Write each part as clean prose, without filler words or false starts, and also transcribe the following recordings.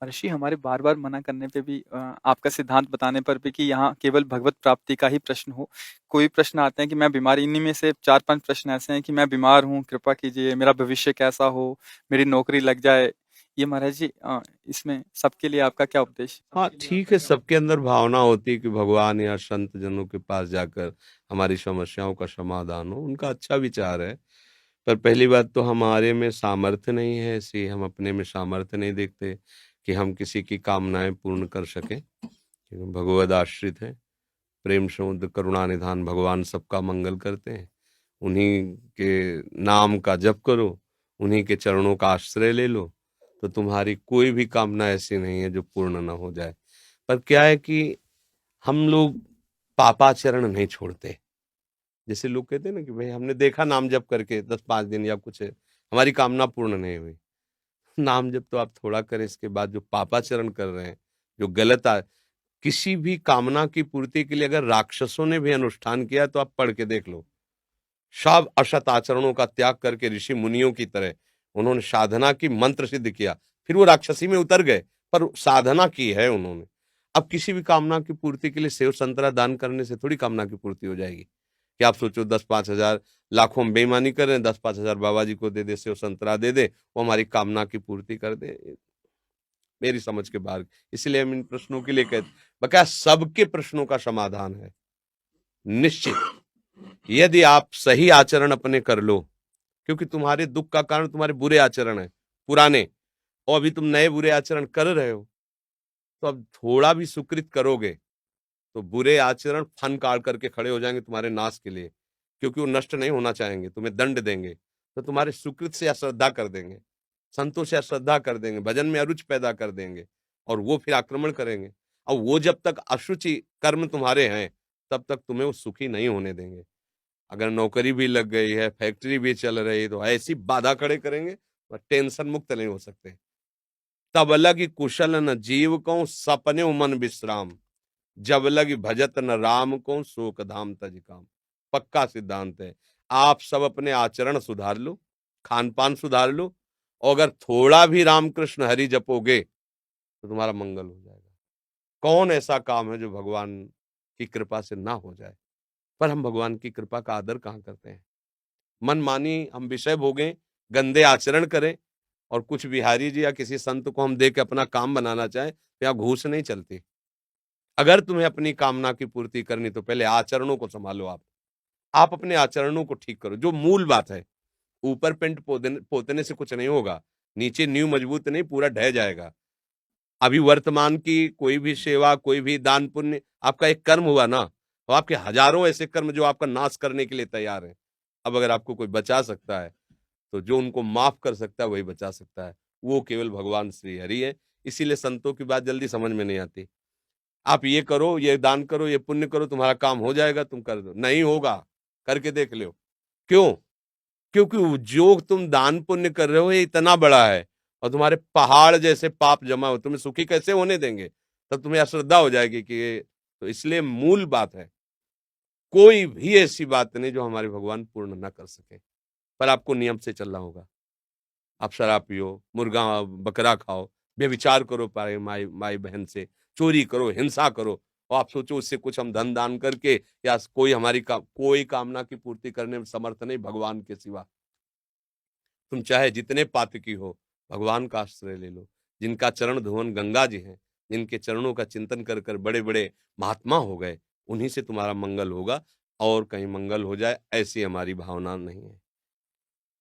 ऋषि हमारे बार-बार मना करने पे भी आपका सिद्धांत बताने पर भी कि यहाँ केवल भगवत प्राप्ति का ही प्रश्न हो। कोई प्रश्न आते हैं कि मैं बीमार, इन्हीं में से 4-5 प्रश्न ऐसे हैं कि मैं बीमार हूँ, कृपा कीजिए, मेरा भविष्य कैसा हो, मेरी नौकरी लग जाए। ये महाराज जी इसमें सबके लिए आपका क्या उपदेश? हाँ ठीक है, सबके अंदर भावना होती है कि भगवान या संत जनों के पास जाकर हमारी समस्याओं का समाधान हो, उनका अच्छा विचार है। पर पहली बात तो हमारे में सामर्थ्य नहीं है ऐसी, हम अपने में सामर्थ्य नहीं देखते कि हम किसी की कामनाएं पूर्ण कर सकें। भगवद आश्रित है, प्रेम समुद्र करुणा निधान, भगवान सबका मंगल करते हैं। उन्हीं के नाम का जप करो, उन्हीं के चरणों का आश्रय ले लो, तो तुम्हारी कोई भी कामना ऐसी नहीं है जो पूर्ण ना हो जाए। पर क्या है कि हम लोग पापाचरण नहीं छोड़ते। जैसे लोग कहते हैं ना कि भाई हमने देखा नाम जप करके 10-5 दिन या कुछ है, हमारी कामना पूर्ण नहीं हुई। नाम जप तो आप थोड़ा करें, इसके बाद जो पापाचरण कर रहे हैं, जो गलत किसी भी कामना की पूर्ति के लिए अगर राक्षसों ने भी अनुष्ठान किया तो आप पढ़ के देख लो। सब असत आचरणों का त्याग करके ऋषि मुनियों की तरह उन्होंने साधना की, मंत्र सिद्ध किया, फिर वो राक्षसी में उतर गए, पर साधना की है उन्होंने। अब किसी भी कामना की पूर्ति के लिए सेव संतरा दान करने से थोड़ी कामना की पूर्ति हो जाएगी। कि आप सोचो 10-5 हजार, लाखों में बेईमानी कर रहे हैं, 10-5 हजार बाबा जी को दे दे, सेव संतरा दे दे, वो हमारी कामना की पूर्ति कर दे, मेरी समझ के बाहर। इसलिए हम इन प्रश्नों के लिए कहते, बकाया सबके प्रश्नों का समाधान है निश्चित, यदि आप सही आचरण अपने कर लो। क्योंकि तुम्हारे दुख का कारण तुम्हारे बुरे आचरण है पुराने, और अभी तुम नए बुरे आचरण कर रहे हो, तो अब थोड़ा भी सुकृत करोगे तो बुरे आचरण फन काट करके खड़े हो जाएंगे तुम्हारे नाश के लिए। क्योंकि वो नष्ट नहीं होना चाहेंगे, तुम्हें दंड देंगे, तो तुम्हारे सुकृत से अश्रद्धा कर देंगे, संतों से अश्रद्धा कर देंगे, भजन में अरुचि पैदा कर देंगे, और वो फिर आक्रमण करेंगे। और वो जब तक अशुचि कर्म तुम्हारे हैं तब तक तुम्हें वो सुखी नहीं होने देंगे। अगर नौकरी भी लग गई है, फैक्ट्री भी चल रही है, तो ऐसी बाधा खड़े करेंगे तो टेंशन मुक्त नहीं हो सकते। तब लगी कुशल न जीव को सपने मन विश्राम, जब लगी भजत न राम को शोक धाम तज काम। पक्का सिद्धांत है। आप सब अपने आचरण सुधार लो, खान पान सुधार लो, और अगर थोड़ा भी रामकृष्ण हरि जपोगे तो तुम्हारा मंगल हो जाएगा। कौन ऐसा काम है जो भगवान की कृपा से ना हो जाए? पर हम भगवान की कृपा का आदर कहाँ करते हैं? मनमानी हम विषय भोगें, गंदे आचरण करें, और कुछ बिहारी जी या किसी संत को हम दे के अपना काम बनाना चाहें, तो यहाँ घूस नहीं चलती। अगर तुम्हें अपनी कामना की पूर्ति करनी तो पहले आचरणों को संभालो। आप अपने आचरणों को ठीक करो, जो मूल बात है। ऊपर पेंट पोतने से कुछ नहीं होगा, नीचे नींव मजबूत नहीं, पूरा ढह जाएगा। अभी वर्तमान की कोई भी सेवा, कोई भी दान पुण्य आपका एक कर्म हुआ ना, तो आपके हजारों ऐसे कर्म जो आपका नाश करने के लिए तैयार हैं। अब अगर आपको कोई बचा सकता है तो जो उनको माफ कर सकता है वही बचा सकता है, वो केवल भगवान श्री हरि है। इसीलिए संतों की बात जल्दी समझ में नहीं आती। आप ये करो, ये दान करो, ये पुण्य करो, तुम्हारा काम हो जाएगा, तुम कर दो, नहीं होगा, करके देख लो। क्यों? क्योंकि जो तुम दान पुण्य कर रहे हो ये इतना बड़ा है, और तुम्हारे पहाड़ जैसे पाप जमा हो, तुम्हें सुखी कैसे होने देंगे? तब तुम्हें अश्रद्धा हो जाएगी कि ये, तो इसलिए मूल बात है, कोई भी ऐसी बात नहीं जो हमारे भगवान पूर्ण ना कर सके। पर आपको नियम से चलना होगा। आप शराब पियो, मुर्गा बकरा खाओ, व्यभिचार करो पारे माई माई बहन से, चोरी करो, हिंसा करो, और आप सोचो उससे कुछ हम धन दान करके या कोई हमारी कोई कामना की पूर्ति करने में समर्थ नहीं भगवान के सिवा। तुम चाहे जितने पातकी हो, भगवान का आश्रय ले लो। जिनका चरण धुवन गंगा जी हैं, जिनके चरणों का चिंतन कर कर बड़े बड़े महात्मा हो गए, उन्हीं से तुम्हारा मंगल होगा। और कहीं मंगल हो जाए ऐसी हमारी भावना नहीं है।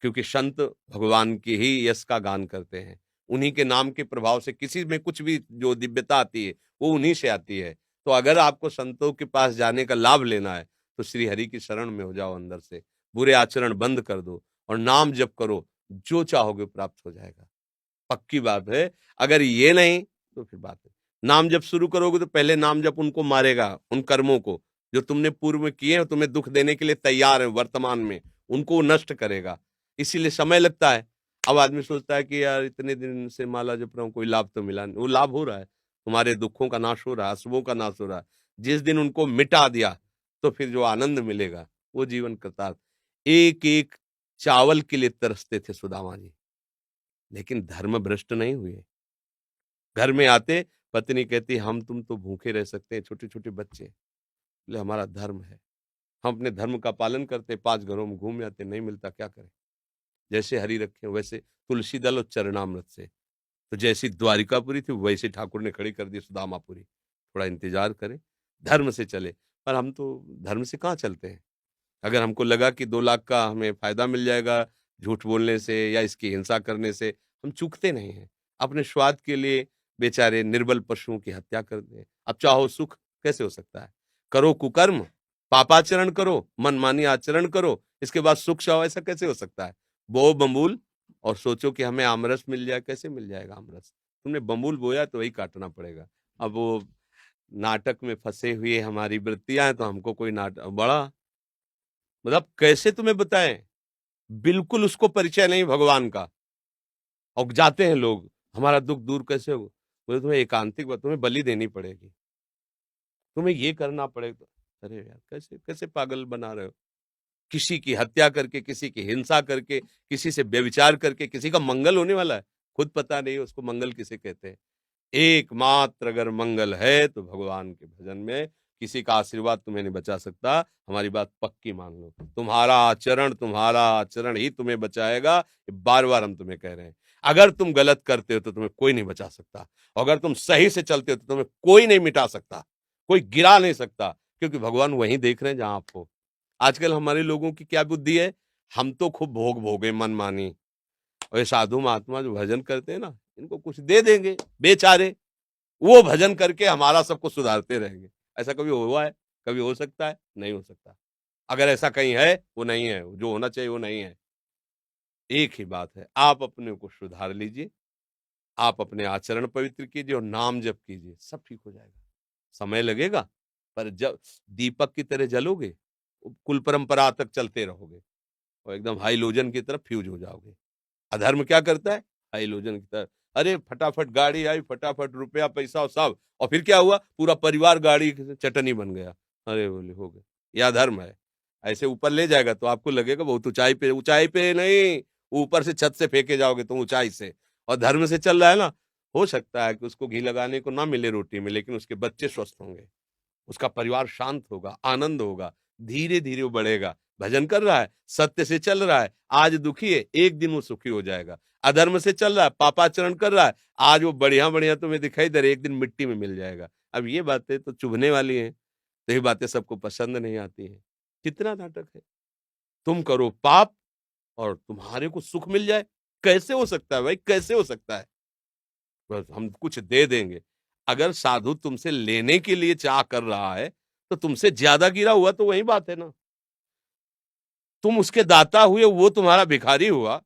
क्योंकि संत भगवान की ही यश का गान करते हैं। उन्हीं के नाम के प्रभाव से किसी में कुछ भी जो दिव्यता आती है वो उन्हीं से आती है। तो अगर आपको संतों के पास जाने का लाभ लेना है तो श्री हरि की शरण में हो जाओ अंदर से, बुरे आचरण बंद कर दो और नाम जप करो, जो चाहोगे प्राप्त हो जाएगा। पक्की बात है। अगर ये नहीं तो फिर बात है, नाम जप शुरू करोगे तो पहले नाम जप उनको मारेगा, उन कर्मों को जो तुमने पूर्व में किए हैं, तुम्हें दुख देने के लिए तैयार है वर्तमान में, उनको नष्ट करेगा। इसीलिए समय लगता है। अब आदमी सोचता है कि यार इतने दिन से माला जप रहा हूँ, कोई लाभ तो मिला नहीं। वो लाभ हो रहा है, तुम्हारे दुखों का नाश हो रहा है, अशुभों का नाश हो रहा है। जिस दिन उनको मिटा दिया तो फिर जो आनंद मिलेगा वो जीवन कृतार्थ। एक एक चावल के लिए तरसते थे सुदामा जी, लेकिन धर्म भ्रष्ट नहीं हुए। घर में आते पत्नी कहती हम तुम तो भूखे रह सकते हैं, छोटे छोटे बच्चे। बोले हमारा धर्म है, हम अपने धर्म का पालन करते, 5 घरों में घूम आते, नहीं मिलता क्या करें। जैसे हरि रखे वैसे तुलसी दल और चरणामृत से। तो जैसी द्वारिकापुरी थी वैसे ठाकुर ने खड़ी कर दी सुदामापुरी। थोड़ा इंतजार करें, धर्म से चले। पर हम तो धर्म से कहाँ चलते हैं। अगर हमको लगा कि 2 लाख का हमें फायदा मिल जाएगा झूठ बोलने से या इसकी हिंसा करने से, हम चूकते नहीं हैं। अपने स्वार्थ के लिए बेचारे निर्बल पशुओं की हत्या कर दें। अब चाहो सुख कैसे हो सकता है। करो कुकर्म, पापाचरण करो, मनमानी आचरण करो, इसके बाद सुख चाहो, ऐसा कैसे हो सकता है। बो बबूल और सोचो कि हमें आमरस मिल जाए, कैसे मिल जाएगा आमरस। तुमने बबूल बोया तो वही काटना पड़ेगा। अब वो नाटक में फंसे हुए हमारी वृत्तियां हैं, तो हमको कोई नाटक बड़ा मतलब कैसे तुम्हें बताएं। बिल्कुल उसको परिचय नहीं भगवान का। और जाते हैं लोग, हमारा दुख दूर कैसे हो। बोले तुम्हें एकांतिक बात, तुम्हें बलि देनी पड़ेगी, तुम्हें ये करना पड़ेगा। अरे यार कैसे कैसे पागल बना रहे हो। किसी की हत्या करके, किसी की हिंसा करके, किसी से व्यभिचार करके किसी का मंगल होने वाला है। खुद पता नहीं उसको मंगल किसे कहते हैं। एकमात्र अगर मंगल है तो भगवान के भजन में। किसी का आशीर्वाद तुम्हें नहीं बचा सकता। हमारी बात पक्की मान लो, तुम्हारा आचरण ही तुम्हें बचाएगा। बार बार हम तुम्हें कह रहे हैं। अगर तुम गलत करते हो तो तुम्हें कोई नहीं बचा सकता, और अगर तुम सही से चलते हो तो तुम्हें कोई नहीं मिटा सकता, कोई गिरा नहीं सकता, क्योंकि भगवान वहीं देख रहे हैं जहां आप हो। आजकल हमारे लोगों की क्या बुद्धि है, हम तो खूब भोग भोगे मनमानी, और ये साधु महात्मा जो भजन करते हैं ना, इनको कुछ दे देंगे बेचारे, वो भजन करके हमारा सबको सुधारते रहेंगे। ऐसा कभी हुआ है, कभी हो सकता है, नहीं हो सकता। अगर ऐसा कहीं है, वो नहीं है, जो होना चाहिए वो नहीं है। एक ही बात है, आप अपने को सुधार लीजिए, आप अपने आचरण पवित्र कीजिए और नाम जप कीजिए, सब ठीक हो जाएगा। समय लगेगा, पर जब दीपक की तरह जलोगे, कुल परंपरा तक चलते रहोगे और एकदम हाइलोजन की तरफ फ्यूज हो जाओगे। अधर्म क्या करता है, हाइलोजन की तरह। अरे फटाफट गाड़ी आई, फटाफट रुपया पैसा और सब, और फिर क्या हुआ, पूरा परिवार गाड़ी की चटनी बन गया। अरे बोले हो गए, यह अधर्म है। ऐसे ऊपर ले जाएगा तो आपको लगेगा बहुत ऊंचाई पे नहीं, ऊपर से छत से फेंके जाओगे तुम ऊंचाई से। और धर्म से चल रहा है ना, हो सकता है कि उसको घी लगाने को ना मिले रोटी में, लेकिन उसके बच्चे स्वस्थ होंगे, उसका परिवार शांत होगा, आनंद होगा, धीरे धीरे वो बढ़ेगा। भजन कर रहा है, सत्य से चल रहा है, आज दुखी है, एक दिन वो सुखी हो जाएगा। अधर्म से चल रहा है, पापाचरण कर रहा है, आज वो बढ़िया बढ़िया तुम्हें दिखाई दे रहा है, एक दिन मिट्टी में मिल जाएगा। अब ये बातें तो चुभने वाली हैं, तो ये बातें सबको पसंद नहीं आती हैं। कितना नाटक है। तुम करो पाप और तुम्हारे को सुख मिल जाए, कैसे हो सकता है भाई, कैसे हो सकता है। बस हम कुछ दे देंगे। अगर साधु तुमसे लेने के लिए चाह कर रहा है, तो तुमसे ज्यादा गिरा हुआ तो वही बात है ना। तुम उसके दाता हुए, वो तुम्हारा भिखारी हुआ।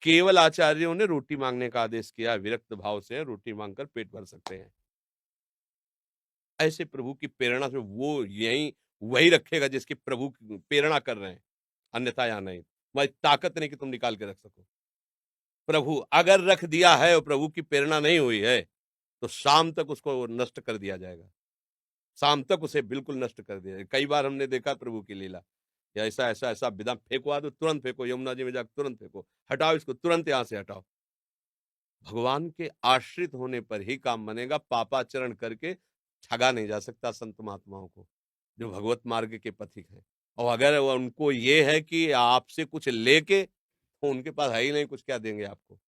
केवल आचार्यों ने रोटी मांगने का आदेश किया, विरक्त भाव से रोटी मांगकर पेट भर सकते हैं। ऐसे प्रभु की प्रेरणा से वो यही वही रखेगा जिसकी प्रभु प्रेरणा कर रहे हैं, अन्यथा या नहीं। तुम्हारी ताकत नहीं कि तुम निकाल के रख सको। प्रभु अगर रख दिया है और प्रभु की प्रेरणा नहीं हुई है, तो शाम तक उसको नष्ट कर दिया जाएगा। शाम तक उसे बिल्कुल नष्ट कर दिया। कई बार हमने देखा प्रभु की लीला, या ऐसा ऐसा ऐसा विधा फेंको, तो तुरंत फेंको, यमुना जी में जाकर तुरंत फेंको, हटाओ इसको, तुरंत यहाँ से हटाओ। भगवान के आश्रित होने पर ही काम बनेगा। पापाचरण करके ठगा नहीं जा सकता संत महात्माओं को, जो भगवत मार्ग के पथिक हैं। और अगर उनको ये है कि आपसे कुछ लेके, तो उनके पास है ही नहीं कुछ, क्या देंगे आपको।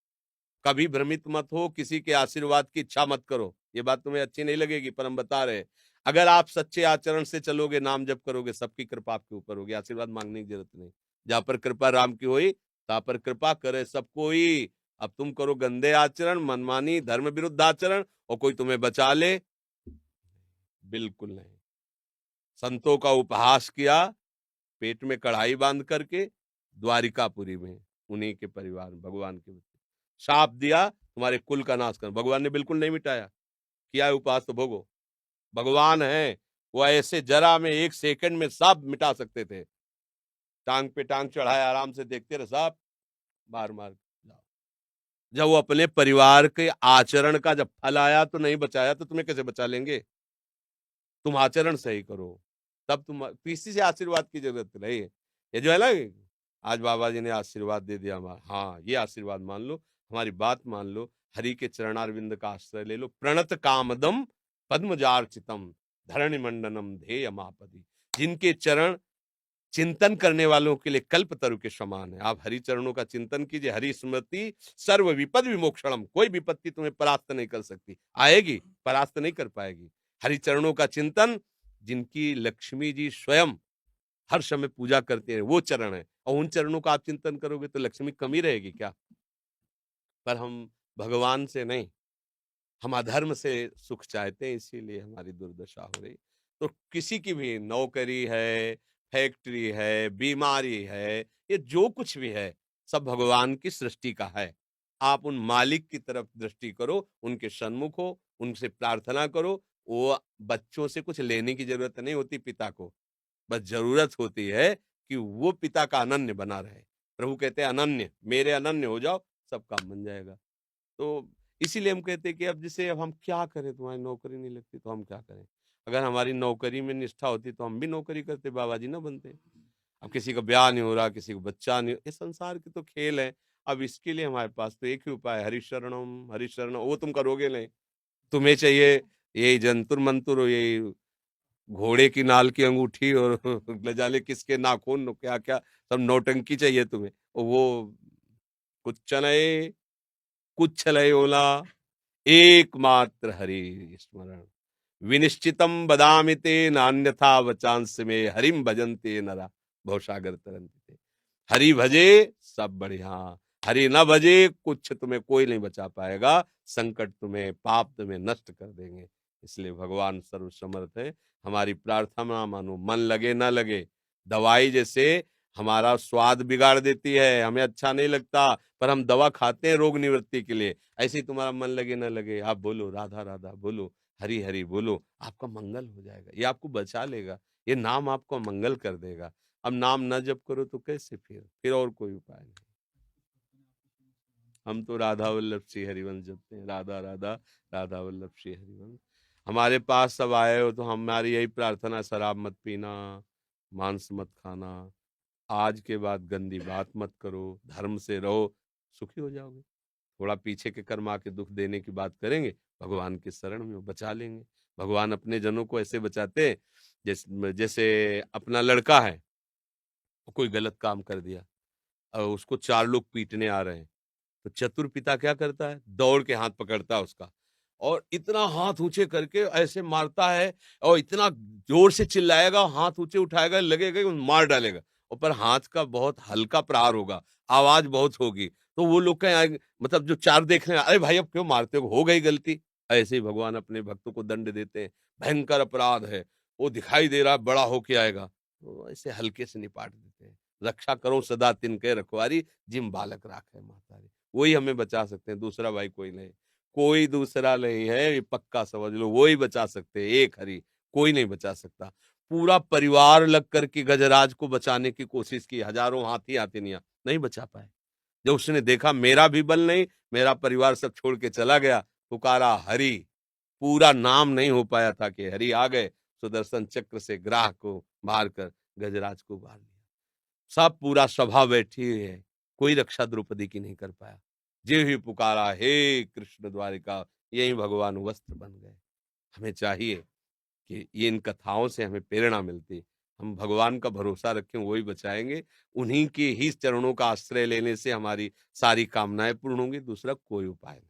कभी भ्रमित मत हो, किसी के आशीर्वाद की इच्छा मत करो। ये बात तुम्हें अच्छी नहीं लगेगी, पर हम बता रहे हैं। अगर आप सच्चे आचरण से चलोगे, नाम जप करोगे, सबकी कृपा आपके ऊपर होगी, आशीर्वाद मांगने की जरूरत नहीं। जहां पर कृपा राम की हुई, तहां पर कृपा करे सब कोई। अब तुम करो गंदे आचरण, मनमानी, धर्म विरुद्ध आचरण, और कोई तुम्हें बचा ले, बिल्कुल नहीं। संतों का उपहास किया, पेट में कढ़ाई बांध करके, द्वारिकापुरी में उन्हीं के परिवार में भगवान के शाप दिया, तुम्हारे कुल का नाश कर। भगवान ने बिल्कुल नहीं मिटाया। किया है उपहास तो भोगो। भगवान है, वो ऐसे जरा में 1 सेकंड में सब मिटा सकते थे। टांग पे टांग चढ़ाए, आराम से देखते रहे, सब मार मार जाओ। जब वो अपने परिवार के आचरण का जब फल आया तो नहीं बचाया, तो तुम्हें कैसे बचा लेंगे। तुम आचरण सही करो, तब तुम किसी से आशीर्वाद की जरूरत नहीं है। ये जो है ना, आज बाबा जी ने आशीर्वाद दे दिया हमारा, हाँ ये आशीर्वाद मान लो, हमारी बात मान लो, हरि के चरणारविंद का आश्रय ले लो। प्रणत कामदम पद्मजार्चितम धरणि मंडनम ध्येयमापदि। जिनके चरण चिंतन करने वालों के लिए कल्प तरु के समान है। आप हरि चरणों का चिंतन कीजिए। हरि स्मृति सर्व विपद विमोक्षणम। कोई विपत्ति तुम्हें परास्त नहीं कर सकती, आएगी परास्त नहीं कर पाएगी। हरि चरणों का चिंतन, जिनकी लक्ष्मी जी स्वयं हर समय पूजा करते हैं, वो चरण है। और उन चरणों का आप चिंतन करोगे तो लक्ष्मी कमी रहेगी क्या? पर हम भगवान से नहीं, हम अधर्म से सुख चाहते हैं, इसीलिए हमारी दुर्दशा हो रही। तो किसी की भी नौकरी है, फैक्ट्री है, बीमारी है, ये जो कुछ भी है, सब भगवान की सृष्टि का है। आप उन मालिक की तरफ दृष्टि करो, उनके सन्मुख हो, उनसे प्रार्थना करो। वो बच्चों से कुछ लेने की जरूरत नहीं होती पिता को, बस जरूरत होती है कि वो पिता का अनन्य बना रहे। प्रभु कहते हैं अनन्य, मेरे अनन्य हो जाओ, सब काम बन जाएगा। तो इसीलिए हम कहते हैं कि अब जैसे अब हम क्या करें, तुम्हारी नौकरी नहीं लगती तो हम क्या करें? अगर हमारी नौकरी में निष्ठा होती तो हम भी नौकरी करते, बाबा जी ना बनते। अब किसी का ब्याह नहीं हो रहा, किसी को बच्चा नहीं, ये संसार के तो खेल है। अब इसके लिए हमारे पास तो एक ही उपाय है, हरिशरणम हरिशरणम। वो तुम करोगे नहीं, तुम्हें चाहिए यही जंतुर मंतुर, यही घोड़े की नाल की अंगूठी और न जाने किसके नाखून, क्या क्या सब नौटंकी चाहिए तुम्हें। और वो कुछ नए कुछ लय ओला, एकमात्र हरि स्मरण। विनिश्चितम बदामि ते नान्यथा वचांस में हरिम भजन्ते नरा भवसागर तरंते। हरि भजे सब बढ़िया, हरि न भजे कुछ तुम्हें कोई नहीं बचा पाएगा। संकट तुम्हें, पाप तुम्हें नष्ट कर देंगे। इसलिए भगवान सर्वसमर्थ है। हमारी प्रार्थना मानो, मन लगे ना लगे। दवाई जैसे हमारा स्वाद बिगाड़ देती है, हमें अच्छा नहीं लगता, पर हम दवा खाते हैं रोग निवृत्ति के लिए। ऐसे ही तुम्हारा मन लगे ना लगे, आप बोलो राधा राधा, बोलो हरि हरि, बोलो, आपका मंगल हो जाएगा। ये आपको बचा लेगा, ये नाम आपको मंगल कर देगा। अब नाम न जप करो तो कैसे? फिर और कोई उपाय नहीं। हम तो राधा वल्लभ श्री हरिवंश जपते हैं, राधा राधा राधा वल्लभ श्री हरिवंश। हमारे पास सब आए हो तो हमारी यही प्रार्थना, शराब मत पीना, मांस मत खाना, आज के बाद गंदी बात मत करो, धर्म से रहो, सुखी हो जाओगे। थोड़ा पीछे के कर्म आके दुख देने की बात करेंगे, भगवान की शरण में बचा लेंगे। भगवान अपने जनों को ऐसे बचाते हैं, जैसे जैसे अपना लड़का है, कोई गलत काम कर दिया और उसको 4 लोग पीटने आ रहे हैं, तो चतुर पिता क्या करता है? दौड़ के हाथ पकड़ता है उसका और इतना हाथ ऊंचे करके ऐसे मारता है, और इतना जोर से चिल्लाएगा, हाथ ऊंचे उठाएगा, लगेगा कि मार डालेगा। और पर हाथ का बहुत हल्का प्रहार होगा, आवाज बहुत होगी, तो वो लोग कहें, मतलब जो 4 देख रहे हैं, अरे भाई अब क्यों मारते हो गई गलती। ऐसे ही भगवान अपने भक्तों को दंड देते हैं। भयंकर अपराध है, वो दिखाई दे रहा है बड़ा होके आएगा, तो ऐसे हल्के से निपाट देते हैं। रक्षा करो सदा तिनके रखवारी, जिम बालक राखे मातारी। वही हमें बचा सकते हैं, दूसरा भाई कोई नहीं, कोई दूसरा नहीं है, ये पक्का समझ लो। वही बचा सकते हैं, एक हरि, कोई नहीं बचा सकता। पूरा परिवार लग करके गजराज को बचाने की कोशिश की, हजारों हाथी हाथिनियां, नहीं बचा पाए। जब उसने देखा मेरा भी बल नहीं, मेरा परिवार सब छोड़ के चला गया, पुकारा हरि। पूरा नाम नहीं हो पाया था कि हरि आ गए, सुदर्शन चक्र से ग्राह को मार कर गजराज को मार लिया। सब पूरा सभा बैठी हुई है, कोई रक्षा द्रौपदी की नहीं कर पाया। जे ही पुकारा हे कृष्ण द्वारिका, यही भगवान वस्त्र बन गए। हमें चाहिए कि ये इन कथाओं से हमें प्रेरणा मिलती, हम भगवान का भरोसा रखें, वही बचाएंगे। उन्हीं के ही चरणों का आश्रय लेने से हमारी सारी कामनाएं पूर्ण होंगी, दूसरा कोई उपाय नहीं।